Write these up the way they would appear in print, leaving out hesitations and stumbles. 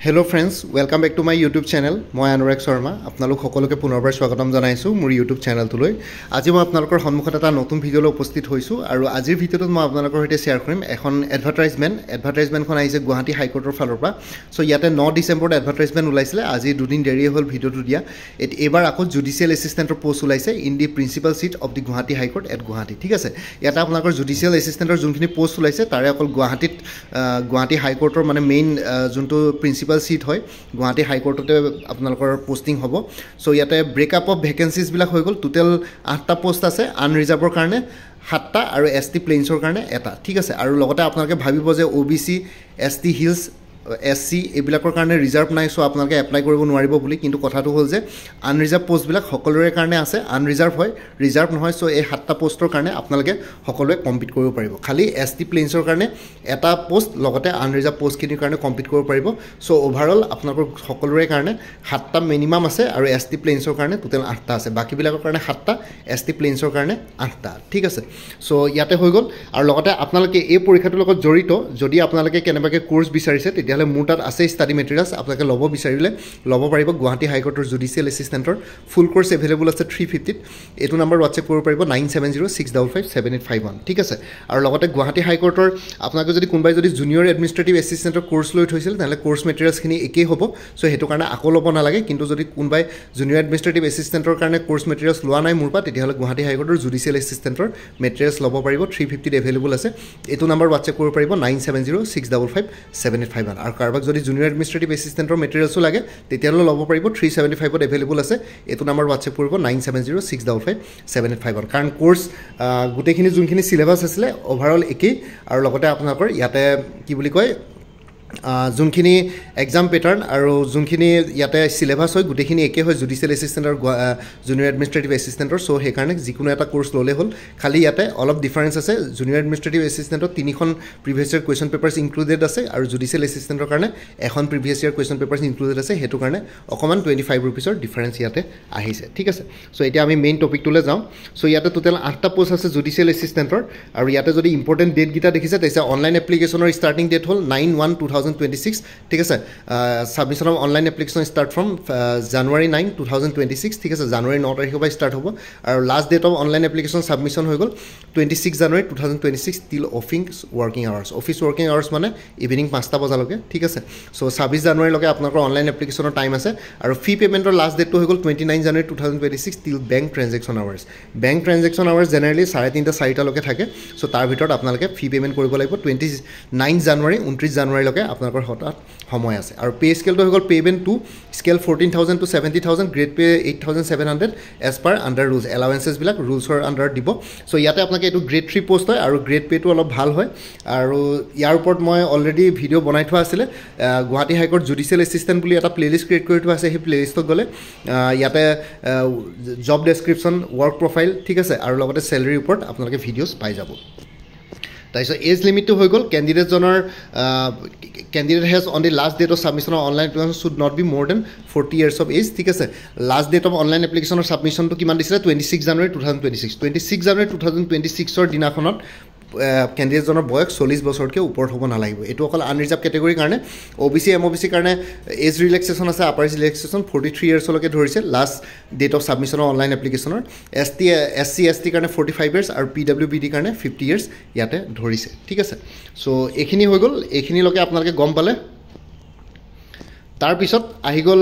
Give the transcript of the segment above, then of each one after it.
Hello friends, welcome back to my YouTube channel. মই অনুৰাগ শৰ্মা আপোনালোক সকলোকে পুনৰবাৰ স্বাগতম জনাইছো মোৰ YouTube চেনেলটোলৈ। আজি মই আপোনালোকৰ সন্মুখত এটা নতুন ভিডিঅ'লৈ উপস্থিত হৈছো আৰু আজিৰ ভিডিঅ'টোত মই আপোনালোকৰ সৈতে শ্বেয়াৰ কৰিম এখন এডভাৰটাইজমেণ্টখন আহিছে গুৱাহাটী হাইকোৰ্টৰ ফালৰ পৰা। সো ইয়াতে 9 ডিসেম্বৰত এডভাৰটাইজমেণ্ট ওলাইছিলে, আজি দুদিন দেৰি হ'ল ভিডিঅ'টো দিয়া। এবাৰ আকৌ জুডিচিয়েল এছিষ্টেণ্টৰ পোষ্ট ওলাইছে in the principal seat of the Guwahati high court at Guwahati. ঠিক আছে, ইয়াতে আপোনালোকৰ জুডিচিয়েল এছিষ্টেণ্টৰ যোনখিনি পোষ্ট ওলাইছে তাৰে অকল গুৱাহাটী হাইকোৰ্টৰ মানে মেইন যোনটো প্ৰিন্সিপাল সিট হয় গুৱাহাটী হাইকোৰ্টতে আপোনালোকৰ পোষ্টিং হ'ব। সো ইয়াতে ব্ৰেকআপ অফ ভেকেন্সিজবিলাক হৈ গ'ল। টোটেল 8টা পোষ্ট আছে, আনৰিজাৰ্ভৰ কাৰণে 7টা আৰু ST প্লেইনছৰ কাৰণে 1টা। ঠিক আছে, আৰু লগতে আপোনালোকে ভাবিব যে OBC ST হিলছ SC এইবিলাকৰ কাৰণে ৰিজাৰ্ভ নাই, সো আপোনালোকে এপ্লাই কৰিব নোৱাৰিব বুলি। কিন্তু কথাটো হ'ল যে আনৰিজাৰ্ভ পোষ্টবিলাক সকলোৰে কাৰণে আছে, আনৰিজাৰ্ভ হয়, ৰিজাৰ্ভ নহয়। সো এই 7টা পোষ্টৰ কাৰণে আপোনালোকে সকলোৱে কম্পিট কৰিব পাৰিব। খালি ST প্লেইনছৰ কাৰণে 1টা পোষ্ট, লগতে আনৰিজাৰ্ভ পোষ্টখিনিৰ কাৰণে কম্পিট কৰিব পাৰিব। সো অভাৰঅল আপোনালোকৰ সকলোৰে কাৰণে 7টা মিনিমাম আছে আৰু ST প্লেইনছৰ কাৰণে টোটেল 8টা আছে। বাকীবিলাকৰ কাৰণে 7টা, ST প্লেইনছৰ কাৰণে 8টা। ঠিক আছে, সো ইয়াতে হৈ গ'ল। আৰু লগতে আপোনালোকে এই পৰীক্ষাটোৰ লগত জড়িত যদি আপোনালোকে কেনেবাকৈ কোৰ্চ বিচাৰিছে তেতিয়াহ'লে মোৰ তাত আছে ষ্টাডি মেটেৰিয়েলছ, আপোনালোকে ল'ব বিচাৰিলে ল'ব পাৰিব। গুৱাহাটী হাইকোৰ্টৰ জুডিচিয়েল এছিষ্টেণ্টৰ ফুল কোৰ্চ এভেইলেবল আছে 350ত। এইটো নম্বৰ হোৱাটছএপ কৰিব পাৰিব 9706557851। ঠিক আছে, আৰু লগতে গুৱাহাটী হাইকোৰ্টৰ আপোনালোকে যদি কোনোবাই যদি জুনিয়ৰ এডমিনিষ্ট্ৰেটিভ এছিষ্টেণ্টৰ কোৰ্চ লৈ থৈছিল তেনেহ'লে কোৰ্চ মেটেৰিয়েলছখিনি একেই হ'ব। সো সেইটো কাৰণে আকৌ ল'ব নালাগে। কিন্তু যদি কোনোবাই জুনিয়ৰ এডমিনিষ্ট্ৰেটিভ এছিষ্টেণ্টৰ কাৰণে কোৰ্চ মেটেৰিয়েলছ লোৱা নাই মোৰ পৰা, তেতিয়াহ'লে গুৱাহাটী হাইকোৰ্টৰ জুডিচিয়েল এছিষ্টেণ্টৰ মেটেৰিয়েলছ ল'ব পাৰিব 350ত এভেইলেবল আছে। এইটো নম্বৰ হোৱাটছএপ কৰিব পাৰিব 9706557851। আৰু কাৰোবাক যদি জুনিয়ৰ এডমিনিষ্ট্ৰেটিভ এছিষ্টেণ্টৰ মেটেৰিয়েলছো লাগে তেতিয়াহ'লে ল'ব পাৰিব 375ত এভেইলেবল আছে। এইটো নম্বৰ হোৱাটছএপ কৰিব 9706557851। কাৰণ কোৰ্চ গোটেইখিনি যোনখিনি চিলেবাছ আছিলে অভাৰঅল একেই। আৰু লগতে আপোনালোকৰ ইয়াতে কি বুলি কয় যোনখিনি এক্সাম পেটাৰ্ণ আৰু যোনখিনি ইয়াতে চিলেবাছ হয় গোটেইখিনি একে হয় জুডিচিয়েল এছিষ্টেণ্ট আৰু জুনিয়ৰ এডমিনিষ্ট্ৰেটিভ এছিষ্টেণ্টৰ। সো সেইকাৰণে যিকোনো এটা কোৰ্চ ল'লে হ'ল। খালি ইয়াতে অলপ ডিফাৰেঞ্চ আছে, জুনিয়ৰ এডমিনিষ্ট্ৰেটিভ এছিষ্টেণ্টত 3খন previous year question papers included আছে আৰু জুডিচিয়েল এছিষ্টেণ্টৰ কাৰণে 1খন previous year question papers included আছে। সেইটো কাৰণে অকণমান 25 ৰুপিছৰ ডিফাৰেঞ্চ ইয়াতে আহিছে। ঠিক আছে, সো এতিয়া আমি মেইন টপিকটোলৈ যাওঁ। সো ইয়াতে টোটেল 8টা পোষ্ট আছে জুডিচিয়েল এছিষ্টেণ্টৰ। আৰু ইয়াতে যদি ইম্পৰ্টেণ্ট ডেটকেইটা দেখিছে তেতিয়া অনলাইন এপ্লিকেশ্যনৰ ষ্টাৰ্টিং ডেট হ'ল 9/1/2026। ঠিক আছে, submission of online application start from January 9, 2026। ঠিক আছে, জানুৱাৰী 9 তাৰিখৰ পৰা ষ্টাৰ্ট হ'ব। আৰু last date of online application submission হৈ গ'ল 26 January 2026 till office working hours. Office working hours মানে ইভিনিং 5টা বজালৈকে। ঠিক আছে, সো 26 জানুৱাৰীলৈকে আপোনালোকৰ অনলাইন এপ্লিকেশ্যনৰ টাইম আছে। আৰু ফি পে'মেণ্টৰ লাষ্ট ডেটটো হৈ গ'ল 29 জানুৱাৰী 2026 টিল bank transaction hours. Bank transaction hours generally 3:30 4টালৈকে থাকে। সো তাৰ ভিতৰত আপোনালোকে ফি পে'মেণ্ট কৰিব লাগিব। 29 জানুৱাৰী 29 জানুৱাৰীলৈকে আপোনালোকৰ হাতত সময় আছে। আৰু পে' স্কেলটো হৈ গ'ল payment 2 scale 14,000 to 70,000, grade pay' 8,700 as per under rules. এলাৱেঞ্চেছবিলাক ৰুলছৰ আণ্ডাৰত দিব। ছ' ইয়াতে আপোনালোকে এইটো গ্ৰেড 3 পোষ্ট হয় আৰু গ্ৰেড পে'টো অলপ ভাল হয়। আৰু ইয়াৰ ওপৰত মই অলৰেডি ভিডিঅ' বনাই থোৱা আছিলে। গুৱাহাটী হাইকোৰ্ট জুডিচিয়েল এছিষ্টেণ্ট বুলি এটা প্লে'লিষ্ট ক্ৰিয়েট কৰি থোৱা আছে। সেই প্লে'লিষ্টত গ'লে ইয়াতে জব ডেছক্ৰিপশ্যন, ৱৰ্ক প্ৰফাইল, ঠিক আছে, আৰু লগতে চেলেৰীৰ ওপৰত আপোনালোকে ভিডিঅ'ছ পাই যাব। তাৰপিছত এজ লিমিটটো হৈ গ'ল candidate has on the last date of submission of online application should not be more than 40 years of age. ঠিক আছে, লাষ্ট ডেট অফ অনলাইন এপ্লিকেশ্যনৰ ছাবমিশ্যনটো কিমান দিছিলে 26 জানুৱাৰী 2026। 26 জানুৱাৰী 2026ৰ দিনাখনত কেণ্ডিডেটজনৰ বয়স 40 বছৰতকৈ ওপৰত হ'ব নালাগিব। এইটো অকল আনৰিজাৰ্ভ কেটেগৰীৰ কাৰণে। OBC MOBC কাৰণে এজ ৰিলেক্সেশ্যন আছে, আপাৰ এজ ৰিলেক্সেশ্যন 43 yearsলৈকে ধৰিছে last date of submission of online এপ্লিকেশ্যনৰ। SC ST কাৰণে 45 years আৰু PWBD কাৰণে 50 years ইয়াতে ধৰিছে। ঠিক আছে, ছ' এইখিনি হৈ গ'ল। এইখিনিলৈকে আপোনালোকে গম পালে। তাৰপিছত আহি গ'ল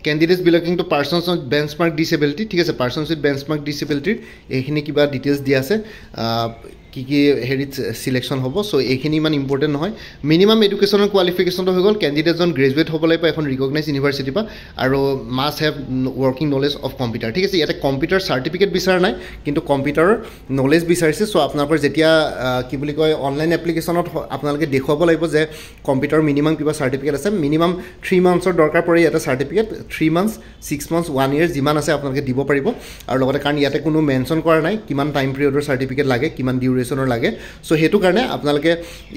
candidates belonging to persons with benchmark disability. ঠিক আছে, পাৰ্চনছ উইথ বেঞ্চমাৰ্ক ডিচেবিলিটিৰ এইখিনি কিবা ডিটেইলছ দিয়া আছে কি হেৰিত চিলেকশ্যন হ'ব। ছ' এইখিনি ইমান ইম্পৰ্টেণ্ট নহয়। মিনিমাম এডুকেশ্যনৰ কোৱালিফিকেশ্যনটো হৈ গ'ল কেণ্ডিডেটজন গ্ৰেজুৱেট হ'ব লাগিব এখন ৰিকগনাইজ ইউনিভাৰ্চিটিৰ পৰা আৰু must have working knowledge of computer. ঠিক আছে, ইয়াতে কম্পিউটাৰ চাৰ্টিফিকেট বিচৰা নাই কিন্তু কম্পিউটাৰৰ নলেজ বিচাৰিছে। ছ' আপোনালোকৰ যেতিয়া কি বুলি কয় অনলাইন এপ্লিকেশ্যনত আপোনালোকে দেখুৱাব লাগিব যে কম্পিউটাৰৰ মিনিমাম কিবা চাৰ্টিফিকেট আছে। মিনিমাম 3 monthsৰ দৰকাৰ পৰে ইয়াতে চাৰ্টিফিকেট। 3 months, 6 months, 1 year যিমান আছে আপোনালোকে দিব পাৰিব। আৰু লগতে কাৰণ ইয়াতে কোনো মেনশ্যন কৰা নাই কিমান টাইম পিৰিয়ডৰ চাৰ্টিফিকেট লাগে, কিমান ডিউৰেশ্যন ডিউৰেশ্যনৰ লাগে সো হেতু কাৰণে আপোনালোকে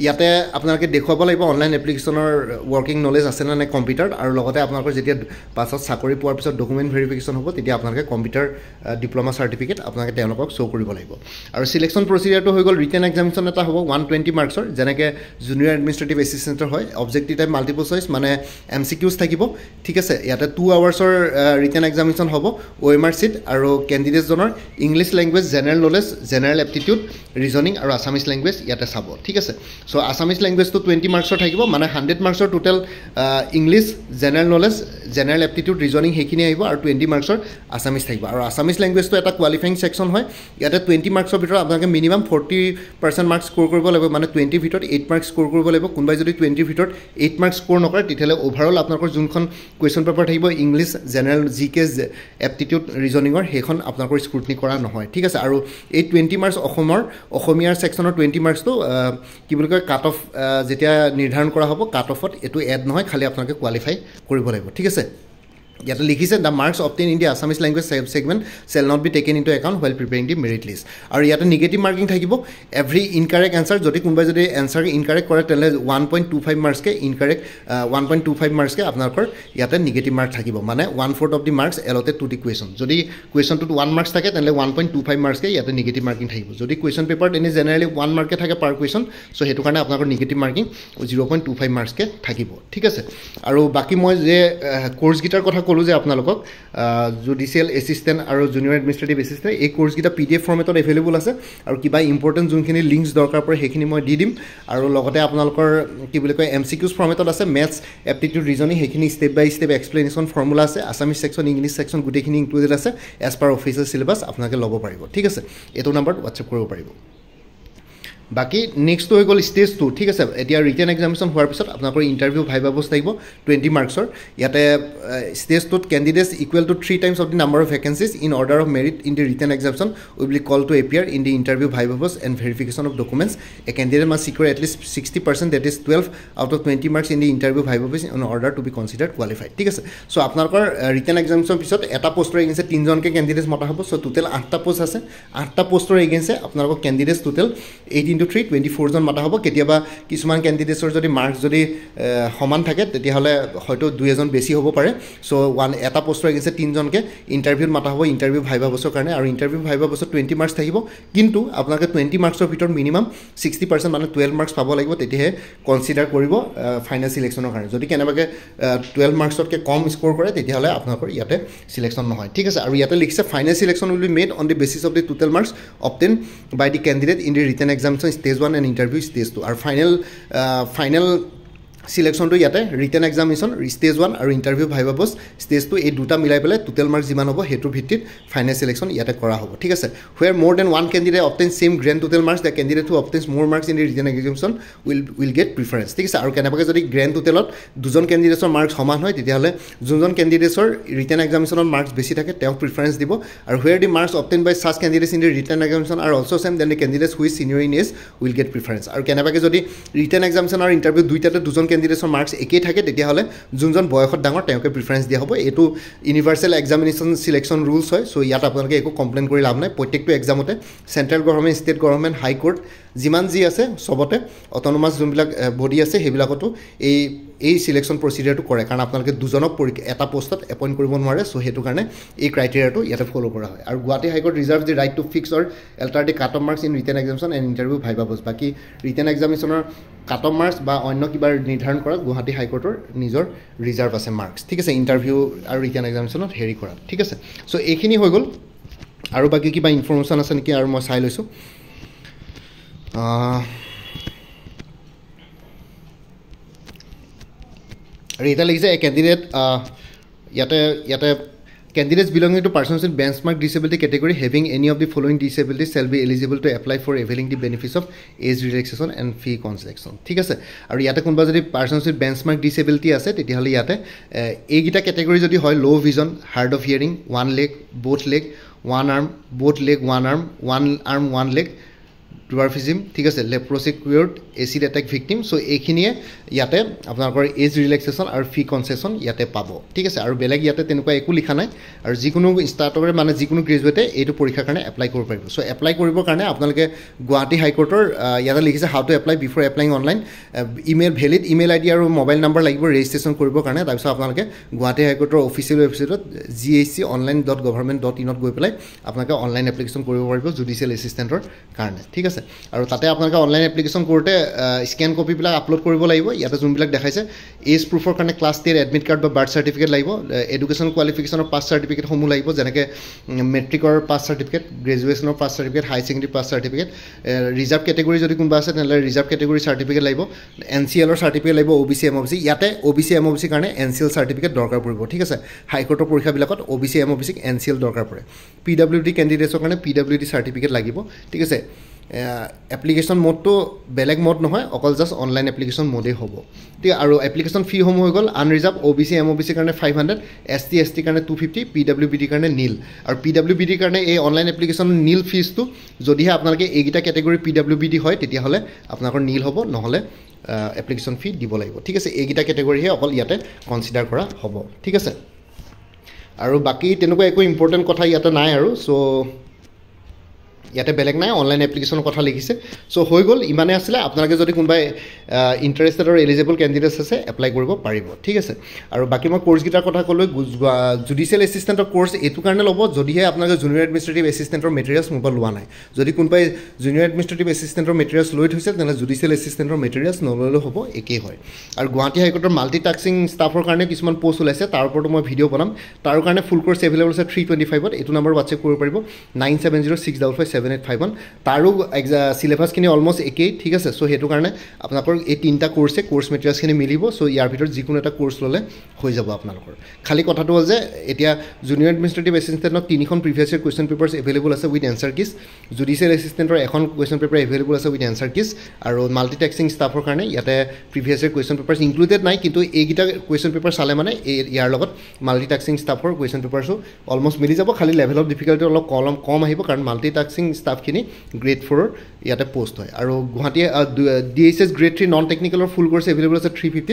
ইয়াতে আপোনালোকে দেখুৱাব লাগিব অনলাইন এপ্লিকেশ্যনৰ ৱৰ্কিং নলেজ আছে না নাই কম্পিউটাৰ আৰু লগতে আপোনালোকৰ যেতিয়া পাছত চাকৰি পোৱাৰ পিছত ডকুমেণ্ট ভেৰিফিকেশ্যন হ'ব তেতিয়া আপোনালোকে কম্পিউটাৰ ডিপ্ল'মা চাৰ্টিফিকেট আপোনালোকে তেওঁলোকক শ্ব' কৰিব লাগিব আৰু সিলেকশ্যন প্ৰচিডিউৰটো হৈ গ'ল ৰিটেন এক্সামিনেশ্যন এটা হ'ব 120 মাৰ্কছৰ যেনেকৈ জুনিয়ৰ এডমিনিষ্ট্ৰেটিভ এছিষ্টেণ্টৰ হয় অবজেক্টিভ টাইপ মাল্টিপল চইচ মানে MCQs থাকিব ঠিক আছে ইয়াতে 2 আৱাৰ্ছৰ ৰিটেন এক্সামিনেশ্যন হ'ব OMR চিট আৰু কেণ্ডিডেটজনৰ English language general knowledge general aptitude reasoning আৰু আছামিজ লেংগুৱেজ ইয়াতে চাব ঠিক আছে সো আছামিজ লেংগুৱেজটো 20 মাৰ্কছৰ থাকিব মানে 100 মাৰ্কছৰ total English general knowledge general aptitude reasoning সেইখিনি আহিব আৰু 20 মাৰ্কছৰ আছামিজ থাকিব আৰু আছামিজ লেংগুৱেজটো এটা কোৱালিফাইং ছেকশ্যন হয় ইয়াতে 20 মাৰ্কছৰ ভিতৰত আপোনালোকে মিনিমাম 40% মাৰ্কছ স্ক'ৰ কৰিব লাগিব মানে 20 ভিতৰত 8 মাৰ্কছ স্ক'ৰ কৰিব লাগিব কোনোবাই যদি 20 ভিতৰত 8 মাৰ্কছ স্ক'ৰ নকৰে তেতিয়াহ'লে অভাৰঅল আপোনালোকৰ যোনখন কুৱেশ্যন পেপাৰ থাকিব ইংলিছ জেনেৰেল GK এপ্টিটিউড ৰিজনিঙৰ সেইখন আপোনালোকৰ স্ক্ৰুটনি কৰা নহয় ঠিক আছে আৰু এই 20 মাৰ্কছ অসমীয়াৰ ছেকশ্যনৰ 20 মাৰ্কছটো কি বুলি কয় কাট অফ যেতিয়া নিৰ্ধাৰণ কৰা হ'ব কাট অফত এইটো এড নহয় খালি আপোনালোকে কোৱালিফাই কৰিব লাগিব ঠিক আছে ইয়াতে লিখিছে the marks obtain in the Assamese language segment shall not be taken into account while preparing the merit list আৰু ইয়াতে নিগেটিভ মাৰ্কিং থাকিব এভৰি ইনকাৰেক্ট এনচাৰ যদি কোনোবাই যদি এনচাৰ ইনকাৰেক্ট কৰে তেনেহ'লে 1.25 মাৰ্কছকে ইনকাৰেক্ট 1.25 মাৰ্কছকে আপোনালোকৰ ইয়াতে নিগেটিভ মাৰ্ক থাকিব মানে 1/4 of the marks allotted to the question যদি কুৱেশ্যনটোত 1 মাৰ্কছ থাকে তেনেহ'লে 1.25 মাৰ্কছকে ইয়াতে নিগেটিভ মাৰ্কিং থাকিব যদি কুৱেশ্যন পেপাৰত এনেই জেনেৰেলি 1 মাৰ্কে থাকে পাৰ কুৱেশ্যন চ' সেইটো কাৰণে আপোনালোকৰ নিগেটিভ মাৰ্কিং 0.25 মাৰ্কছকে থাকিব ঠিক আছে আৰু বাকী মই যে কোৰ্ছকেইটাৰ কথা ক'লোঁ যে আপোনালোকক জুডিচিয়েল এছিষ্টেণ্ট আৰু জুনিয়ৰ এডমিনিষ্ট্ৰেটিভ এছিষ্টেণ্ট এই কোৰ্ছকেইটা PDF ফৰ্মেটত এভেইলেবল আছে আৰু কিবা ইম্পৰ্টেণ্ট যোনখিনি লিংকছ দৰকাৰ পৰে সেইখিনি মই দি দিম আৰু লগতে আপোনালোকৰ কি বুলি কয় MCQs ফৰ্মেটত আছে মেথছ এপ্টিটিউড ৰিজনিং সেইখিনি step by step explanation formula আছে আছামিজ ছেকশ্যন ইংলিছ ছেকশ্যন গোটেইখিনি ইনক্লুডেড আছে এজ পাৰ অফিচিয়েল চিলেবাছ আপোনালোকে ল'ব পাৰিব ঠিক আছে এইটো নাম্বাৰত হোৱাটছএপ কৰিব পাৰিব বাকি নেক্সট হৈ গ'ল ষ্টেজ 2 ঠিক আছে এতিয়া ৰিটেন এক্সামিনেশ্যন হোৱাৰ পিছত আপোনালোকৰ ইণ্টাৰভিউ ভাইভা বস থাকিব 20 মাৰ্কছৰ ইয়াতে ষ্টেজ 2ত candidates equal to 3 times of the number of vacancies in order of merit in the written examination will be call to appear in the interview viva voce and verification of documents a candidate must secure at least 60% that is 12 out of 20 marks in the interview viva voce in order to be considered qualified ঠিক আছে চ' আপোনালোকৰ written এক্সামিনেশ্যনৰ পিছত এটা পোষ্টৰ এগেইনষ্টে 3জনকৈ candidates মতা হ'ব চ' total 8টা post আছে 8টা পোষ্টৰ এগেইনষ্টে আপোনালোকৰ কেণ্ডিডেটছ টোটেল 8 × 3 24জন মাতা হ'ব কেতিয়াবা কিছুমান কেণ্ডিডেটছৰ যদি মাৰ্কছ যদি সমান থাকে তেতিয়াহ'লে হয়তো 2-এজন বেছি হ'ব পাৰে চ' এটা পোষ্টৰ এগেইনষ্টে 3জনকৈ ইণ্টাৰভিউত মাতা হ'ব ইণ্টাৰভিউ ভাইভা বছৰ কাৰণে আৰু ইণ্টাৰভিউ ভাইভা বছৰ 20 মাৰ্কছ থাকিব কিন্তু আপোনালোকে 20 মাৰ্কছৰ ভিতৰত মিনিমাম 60% মানে 12 মাৰ্কছ পাব লাগিব তেতিয়াহে কনচিডাৰ কৰিব ফাইনেল চিলেকশ্যনৰ কাৰণে যদি কেনেবাকৈ 12 মাৰ্কছতকৈ কম স্ক'ৰ কৰে তেতিয়াহ'লে আপোনালোকৰ ইয়াতে চিলেকশ্যন নহয় ঠিক আছে আৰু ইয়াতে লিখিছে final selection will be made on the basis of the total marks obtain by the candidate in the written examination stage 1 and interview stage 2 আৰু ফাইনেল সিলেকশ্যনটো ইয়াতে ৰিটেন এক্সামিনেশ্যন ষ্টেজ 1 আৰু ইণ্টাৰভিউ ভাইভা বস stage 2 এই দুটা মিলাই পেলাই total marks যিমান হ'ব সেইটোৰ ভিত্তিত ফাইনেল চিলেকশ্যন ইয়াতে কৰা হ'ব ঠিক আছে where more than one candidate obtain same grand total marks the candidate who obtains more marks in the written examination will get preference ঠিক আছে আৰু কেনেবাকৈ যদি গ্ৰেণ্ড টোটেলত দুজন কেণ্ডিডেটছৰ মাৰ্কছ সমান হয় তেতিয়াহ'লে যোনজন কেণ্ডিডেটছৰ ৰিটেন এক্সামিনেশ্যনত মাৰ্কছ বেছি থাকে তেওঁক প্ৰিফাৰেঞ্চ দিব আৰু where the marks obtain by such candidates in the written examination আৰু also' same then the candidates who is senior in age will get preference আৰু কেনেবাকৈ যদি ৰিটেন এক্সামিনেশ্যন আৰু ইণ্টাৰভিউ দুইটাতে দুজন কেণ্ডিডেটছৰ মাৰ্কছ একেই থাকে তেতিয়াহ'লে যোনজন বয়সত ডাঙৰ তেওঁকে প্ৰিফাৰেঞ্চ দিয়া হ'ব এইটো ইউনিভাৰ্চেল এক্সামিনেশ্যন চিলেকশ্যন ৰুলছ হয় চ' ইয়াত আপোনালোকে একো কমপ্লেইন কৰি লাভ নাই প্ৰত্যেকটো এক্সামতে central government state government high court যিমান যি আছে চবতে অট'নমাছ যোনবিলাক বডি আছে সেইবিলাকতো এই চিলেকশ্যন প্ৰচিডিউৰটো কৰে কাৰণ আপোনালোকে দুজনক এটা পোষ্টত এপইণ্ট কৰিব নোৱাৰে চ' সেইটো কাৰণে এই ক্ৰাইটেৰিয়াটো ইয়াতে ফ'ল' কৰা হয় আৰু Guwahati high court reserve the right to fix or alter the cut off marks in written examination and interview viva voce বাকী ৰিটেন এক্সামিনেশ্যনৰ কাট অফ মাৰ্কছ বা অন্য কিবা নিৰ্ধাৰণ কৰাত গুৱাহাটী হাইকোৰ্টৰ নিজৰ ৰিজাৰ্ভ আছে মাৰ্কছ ঠিক আছে ইণ্টাৰভিউ আৰু ৰিটেন এক্সামিনেশ্যনত হেৰি কৰাত ঠিক আছে চ' এইখিনি হৈ গ'ল আৰু বাকী কিবা ইনফৰ্মেশ্যন আছে নেকি আৰু মই চাই লৈছোঁ আৰু এটা লিখিছে এ কেণ্ডিডেট ইয়াতে candidates belonging to persons in benchmark disability category having any of the following disabilities shall be eligible to apply for availing the benefits of age relaxation and fee concession ঠিক আছে আৰু ইয়াতে কোনবা যদি persons with benchmark disability আছে তেতিয়াহ'লে ইয়াতে এইগিটা ক্যাটাগৰী যদি হয় low vision hard of hearing one leg both leg one arm both leg one arm one arm one leg dwarfism ঠিক আছে leprosy cured acid attack victim so এইখিনিয়ে ইয়াতে আপোনালোকৰ এজ ৰিলেক্সেশ্যন আৰু ফি কনচেশ্যন ইয়াতে পাব ঠিক আছে আৰু বেলেগ ইয়াতে তেনেকুৱা একো লিখা নাই আৰু যিকোনো ষ্টাৰ্টৰে মানে যিকোনো গ্ৰেজুৱেটে এইটো পৰীক্ষাৰ কাৰণে এপ্লাই কৰিব পাৰিব সো এপ্লাই কৰিবৰ কাৰণে আপোনালোকে গুৱাহাটী হাইকোৰ্টৰ ইয়াতে লিখিছে how to apply before applying online email valid email ID আৰু মোবাইল নাম্বাৰ লাগিব ৰেজিষ্ট্ৰেশ্যন কৰিবৰ কাৰণে তাৰপিছত আপোনালোকে গুৱাহাটী হাইকোৰ্টৰ অফিচিয়েল ৱেবছাইটত ghconline.government.in গৈ পেলাই আপোনালোকে অনলাইন এপ্লিকেশ্যন কৰিব পাৰিব জুডিচিয়েল এছিষ্টেণ্টৰ কাৰণে ঠিক আছে আৰু তাতে আপোনালোকে অনলাইন এপ্লিকেশ্যন কৰোঁতে স্কেন কপিবিলাক আপলোড কৰিব লাগিব ইয়াতে যোনবিলাক দেখাইছে এজ প্ৰুফৰ কাৰণে ক্লাছ 10 এডমিট কাৰ্ড বা বাৰ্থ চাৰ্টিফিকেট লাগিব এডুকেশ্যন কোৱালিফিকেশ্যনৰ পাছ চাৰ্টিফিকেটসমূহ লাগিব যেনেকৈ মেট্ৰিকৰ পাছ চাৰ্টিফিকেট গ্ৰেজুৱেশ্যনৰ pass certificate high secondary pass certificate reserve category যদি কোনোবা আছে তেনেহ'লে ৰিজাৰ্ভ কেটেগৰী চাৰ্টিফিকেট লাগিব NCLৰ চাৰ্টিফিকেট লাগিব OBC MOBC ইয়াতে OBC MOBC কাৰণে NCL চাৰ্টিফিকেট দৰকাৰ পৰিব ঠিক আছে হাইকোৰ্টৰ পৰীক্ষাবিলাকত OBC MOBC NCL দৰকাৰ পৰে PWD কেণ্ডিডেটছৰ কাৰণে PWD চাৰ্টিফিকেট লাগিব ঠিক আছে এপ্লিকেশ্যন মোডটো বেলেগ মোড নহয় অকল জাষ্ট অনলাইন এপ্লিকেশ্যন মোডেই হ'ব ঠিক আৰু এপ্লিকেশ্যন ফিসমূহ হৈ গ'ল আনৰিজাৰ্ভ OBC MOBC কাৰণে 500 ST ST কাৰণে 250 PWBD কাৰণে নীল আৰু PWBD কাৰণে এই অনলাইন এপ্লিকেশ্যন নীল ফিজটো যদিহে আপোনালোকে এইকেইটা কেটেগৰী PWBD হয় তেতিয়াহ'লে আপোনালোকৰ নীল হ'ব নহ'লে এপ্লিকেশ্যন ফি দিব লাগিব ঠিক আছে এইকেইটা কেটেগৰীহে অকল ইয়াতে কনচিডাৰ কৰা হ'ব ঠিক আছে আৰু বাকী তেনেকুৱা একো ইম্পৰ্টেণ্ট কথা ইয়াতে নাই আৰু চ' ইয়াতে বেলেগ নাই অনলাইন এপ্লিকেশ্যনৰ কথা লিখিছে সো হৈ গ'ল ইমানে আছিলে আপোনালোকে যদি কোনোবাই ইণ্টাৰেষ্টেড আৰু এলিজিবল কেণ্ডিডেটছ আছে এপ্লাই কৰিব পাৰিব ঠিক আছে আৰু বাকী মই কোৰ্ছকেইটাৰ কথা ক'লৈ জুডিচিয়েল এছিষ্টেণ্টৰ কোৰ্ছ এইটো কাৰণে ল'ব যদিহে আপোনালোকে জুনিয়ৰ এডমিনিষ্ট্ৰেটিভ এছিষ্টেণ্টৰ মেটেৰিয়েলছ মোৰ পৰা লোৱা নাই যদি কোনোবাই জুনিয়ৰ এডমিনিষ্ট্ৰেটিভ এছিষ্টেণ্টৰ মেটেৰিয়েলছ লৈ থৈছে তেনেহ'লে জুডিচিয়েল এছিষ্টেণ্টৰ মেটেৰিয়েলছ নল'লেও হ'ব একেই হয় আৰু গুৱাহাটী হাইকোৰ্টৰ মাল্টিটাস্কিং ষ্টাফৰ কাৰণে কিছুমান পষ্ট ওলাইছে তাৰ ওপৰতো মই ভিডিঅ' বনাম তাৰ কাৰণে ফুল কোৰ্ছ এভেইলেবল আছে 325ত এইটো নম্বৰ হোৱাটছএপ কৰিব পাৰিব 9706557851 তাৰো চিলেবাছখিনি অলমষ্ট একেই ঠিক আছে চ' সেইটো কাৰণে আপোনালোকৰ এই তিনিটা কোৰ্ছে কোৰ্ছ মেটেৰিয়েলছখিনি মিলিব চ' ইয়াৰ ভিতৰত যিকোনো এটা কোৰ্ছ ল'লে হৈ যাব আপোনালোকৰ খালি কথাটো হ'ল যে এতিয়া জুনিয়ৰ এডমিনিষ্ট্ৰেটিভ এছিষ্টেণ্টক 3খন previous year question papers available আছে উইথ এনচাৰ কিজ জুডিচিয়েল এছিষ্টেণ্টৰ এখন কুৱেশ্যন পেপাৰ এভেইলেবল আছে উইথ এনচাৰ কিজ আৰু মাল্টিটাস্কিং ষ্টাফৰ কাৰণে ইয়াতে previous year question papers included নাই কিন্তু এইকেইটা কুৱেশ্যন পেপাৰ চালে মানে ইয়াৰ লগত মাল্টিটাস্কিং ষ্টাফৰ কুৱেশ্যন পেপাৰ্ছো অলমষ্ট মিলি যাব খালি লেভেল অফ ডিফিকাল্টি অলপ কম আহিব কাৰণ মাল্টিটাস্কিং ষ্টাফখিনি গ্ৰেড 4ৰ ইয়াতে পোষ্ট হয় আৰু গুৱাহাটী DHS গ্ৰেড 3 নন টেকনিকেলৰ ফুল কোৰ্ছ এভেইলেবল আছে 350ত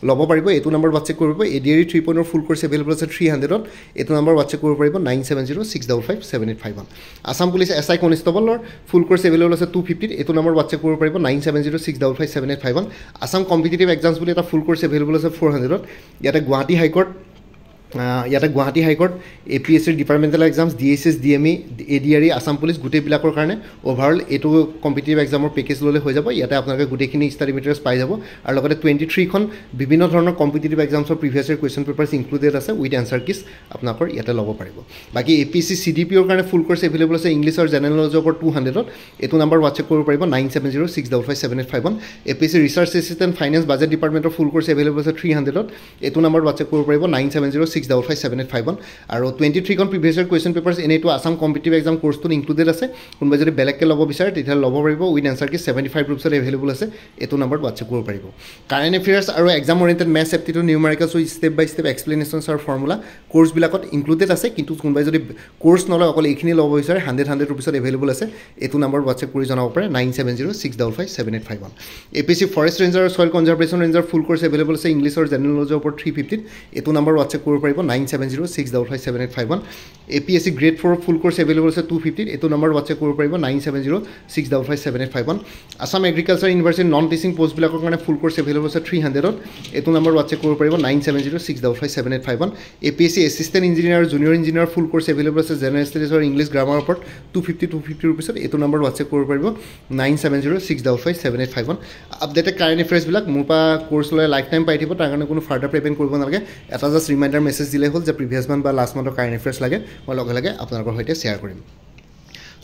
ল'ব পাৰিব এইটো নম্বৰ হোৱাটছএপ কৰিব ADRE 3.0 ফুল কোৰ্ছ এভেইলেবল আছে 300ত এইটো নম্বৰ হোৱাটছএপ কৰিব পাৰিব 9706557851 আসাম পুলিচ SI কনষ্টেবলৰ ফুল কোৰ্ছ এভেইলেবল আছে 250ত এইটো নম্বৰ হোৱাটছএপ কৰিব পাৰিব 9706557851 আসাম কম্পিটিটিভ এক্সামছ বুলি এটা ফুল কোৰ্ছ এভেইলেবল আছে 400ত ইয়াতে Guwahati high court APSC departmental exams DHS DME ADRE Assam police গোটেইবিলাকৰ কাৰণে অভাৰঅল এইটো কম্পিটিটিভ এক্সামৰ পেকেজ ল'লে হৈ যাব ইয়াতে আপোনালোকে গোটেইখিনি ষ্টাডি মেটেৰিয়েলছ পাই যাব আৰু লগতে 23খন বিভিন্ন ধৰণৰ কম্পিটিটিভ এক্সামছৰ previous year question papers included আছে উইথ এনচাৰ কিজ আপোনালোকৰ ইয়াতে ল'ব পাৰিব বাকী APSC CDPOৰ কাৰণে ফুল কোৰ্ছ এভেইলেবল আছে ইংলিছ আৰু জেনেৰেল নলেজৰ ওপৰত 200ত এইটো নম্বৰ হোৱাটছএপ কৰিব পাৰিব 9706557851 APSC research assistant finance budget ডিপাৰ্টমেণ্টৰ ফুল কোৰ্ছ এভেইলেবল আছে 300ত এইটো নম্বৰ হোৱাটছএপ কৰিব পাৰিব 9706557851 আৰু 23খন প্ৰিভিয়াছ ইয়েৰ কুৱেশ্যন পেপাৰ্ছ এনেইটো আসাম কম্পিটিটিভ এক্সাম কোৰ্ছটোত ইনক্লুডেড আছে কোনোবাই যদি বেলেগকৈ ল'ব বিচাৰে তেতিয়াহ'লে ল'ব পাৰিব উইথ এনচাৰ কিজ 75 গ্ৰুপছত এভেইলেবল আছে এইটো নম্বৰত হোৱাটছএপ কৰিব পাৰিব কাৰেণ্ট এফেয়াৰ্ছ আৰু exam oriented maths aptitude numericals with step by step explanations আৰু ফৰ্মুলা কোৰ্ছবিলাকত ইনক্লুডেড আছে কিন্তু কোনোবাই যদি কোৰ্ছ নলয় অকল এইখিনি ল'ব বিচাৰে 100 ৰুপিছত এভেইলেবল আছে এইটো নম্বৰত হোৱাটছএপ কৰি জনাব পাৰে 9706557851 APSC ফৰেষ্ট ৰেঞ্জাৰ আৰু soil conservation ranger full course available আছে ইংলিছ আৰু জেনেৰেল নলেজৰ ওপৰত 350ত এইটো নম্বৰ হোৱাটছএপ কৰিব পাৰিব 9706557851 APSC grade 4 full course available আছে 250ত এইটো নম্বৰ হোৱাটছএপ কৰিব পাৰিব 9706557851 Assam agriculture university non teaching পোষ্টবিলাকৰ কাৰণে ফুল কোৰ্ছ এভেইলেবল আছে 300ত এইটো নম্বৰ হোৱাটছএপ কৰিব পাৰিব 9706557851 APSC এছিষ্টেণ্ট ইঞ্জিনিয়াৰ আৰু জুনিয়ৰ ইঞ্জিনিয়াৰ ফুল কোৰ্ছ এভেইলেবল আছে জেনেৰেল ষ্টাডিজ আৰু ইংলিছ গ্ৰামাৰৰ ওপৰত 250 ৰুপিছত এইটো নম্বৰ হোৱাটছএপ কৰিব পাৰিব 9706557851 আপডেটেড কাৰেণ্ট এফেয়াৰ্ছবিলাক মোৰ পৰা কোৰ্ছ লৈ লাইফ টাইম পাই থাকিব তাৰ কাৰণে কোনো ফাৰ্ডাৰ পে'মেণ্ট কৰিব নালাগে এটা জাষ্ট ৰিমাইণ্ডাৰ মেছেজ দিলে হ'ল যে প্ৰিভিয়াছ মান্থ বা লাষ্ট মান্থৰ কাৰেণ্ট এফেয়াৰ্ছ লাগে মই লগে লগে আপোনালোকৰ সৈতে শ্বেয়াৰ কৰিম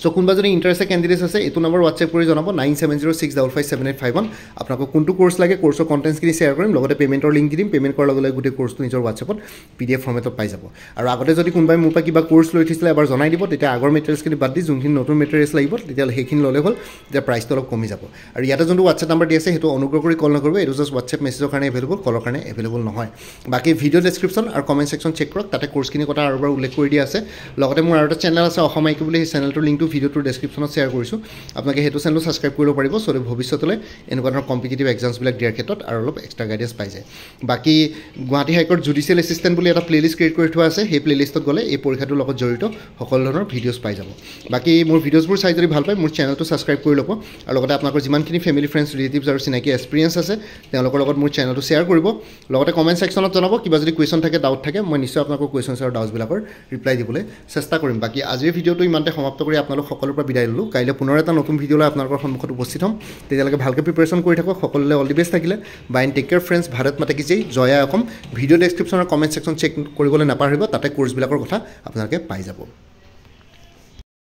সো কোনোবা যদি ইণ্টাৰেষ্টেড কেণ্ডিডেটছ আছে এইটো নম্বৰ হোৱাটছএপ কৰি জনাব 9706557851 আপোনালোকক কোনটো কোৰ্ছ লাগে কোৰ্ছৰ কণ্টেণ্টছখিনি শ্বেয়াৰ কৰিম লগতে পে'মেণ্টৰ লিংক দি দিম পে'মেণ্ট কৰাৰ লগে লগে গোটেই কোৰ্ছটো নিজৰ হোৱাটছএপত PDF ফৰ্মেটত পাই যাব আৰু আগতে যদি কোনোবাই মোৰ পৰা কিবা কোৰ্ছ লৈ থৈছিলে এবাৰ জনাই দিব তেতিয়া আগৰ মেটেৰিয়েলছখিনি বাদ দি যোনখিনি নতুন মেটেৰিয়েলছ লাগিব তেতিয়াহ'লে সেইখিনি ল'লে হ'ল তেতিয়া প্ৰাইচটো অলপ কমি যাব আৰু ইয়াতে যোনটো হোৱাটছএপ নম্বৰ দি আছে সেইটো অনুগ্ৰহ কৰি কল নকৰিব এইটো জাষ্ট হোৱাটছএপ মেছেজৰ কাৰণে এভেইলেবল কলৰ কাৰণে এভেইলেবল নহয় বাকী ভিডিঅ' ডেছক্ৰিপশ্যন আৰু কমেণ্ট ছেকশ্যন চেক কৰক তাতে কোৰ্ছখিনি কথা আৰু এবাৰ উল্লেখ কৰি দিয়া আছে লগতে মোৰ আৰু এটা চেনেল আছে অসম আইকিউ বুলি সেই চেনেলটোৰ লিংকটো লিংকটো ভিডিঅ'টোৰ ডেছক্ৰিপশ্যনত শ্বেয়াৰ কৰিছোঁ আপোনালোকে সেইটো চেনেলো ছাবস্ক্ৰাইব কৰিব পাৰিব চ' ভৱিষ্যতলৈ এনেকুৱা ধৰণৰ কম্পিটিটিভ এক্সামছবিলাক দিয়াৰ ক্ষেত্ৰত আৰু অলপ এক্সট্ৰা গাইডেঞ্চ পাই যায় বাকী গুৱাহাটী হাইকোৰ্ট জুডিচিয়েল এছিষ্টেণ্ট বুলি এটা প্লেলিষ্ট ক্ৰিয়েট কৰি থোৱা আছে সেই প্লেলিষ্টত গ'লে এই পৰীক্ষাটোৰ লগত জড়িত সকলো ধৰণৰ ভিডিঅ'ছ পাই যাব বাকী মোৰ ভিডিঅ'ছবোৰ চাই যদি ভাল পায় মোৰ চেনেলটো ছাবস্ক্ৰাইব কৰি ল'ব আৰু লগতে আপোনালোকৰ যিমানখিনি ফেমিলি ফ্ৰেণ্ডছ ৰিলেটিভছ আৰু চিনাকি এক্সপিৰিয়েঞ্চ আছে তেওঁলোকৰ লগত মোৰ চেনেলটো শ্বেয়াৰ কৰিব লগতে কমেণ্ট ছেকশ্যনত জনাব কিবা যদি কুৱেশ্যন থাকে ডাউট থাকে মই নিশ্চয় আপোনালোকৰ কুৱেশ্যনছ আৰু ডাউটছবিলাকৰ ৰিপ্লাই দিবলৈ চেষ্টা কৰিম বাকী আজিৰ ভিডিঅ'টো ইমানতে সমাপ্ত কৰি আপোনালোক সকলোৰ পৰা বিদায় ল'লোঁ কাইলৈ পুনৰ এটা নতুন ভিডিঅ' লৈ আপোনালোকৰ সন্মুখত উপস্থিত হ'ম তেতিয়ালৈকে ভালকৈ প্ৰিপেৰেশ্যন কৰি থাকক সকলোলৈ অল দি বেষ্ট থাকিলে bye and take care friends Bharat Mata কি জয় জয়া অসম ভিডিঅ' ডেছক্ৰিপশ্যনৰ কমেণ্ট ছেকশ্যন চেক কৰিবলৈ নাপাহৰিব তাতে কোৰ্ছবিলাকৰ কথা আপোনালোকে পাই যাব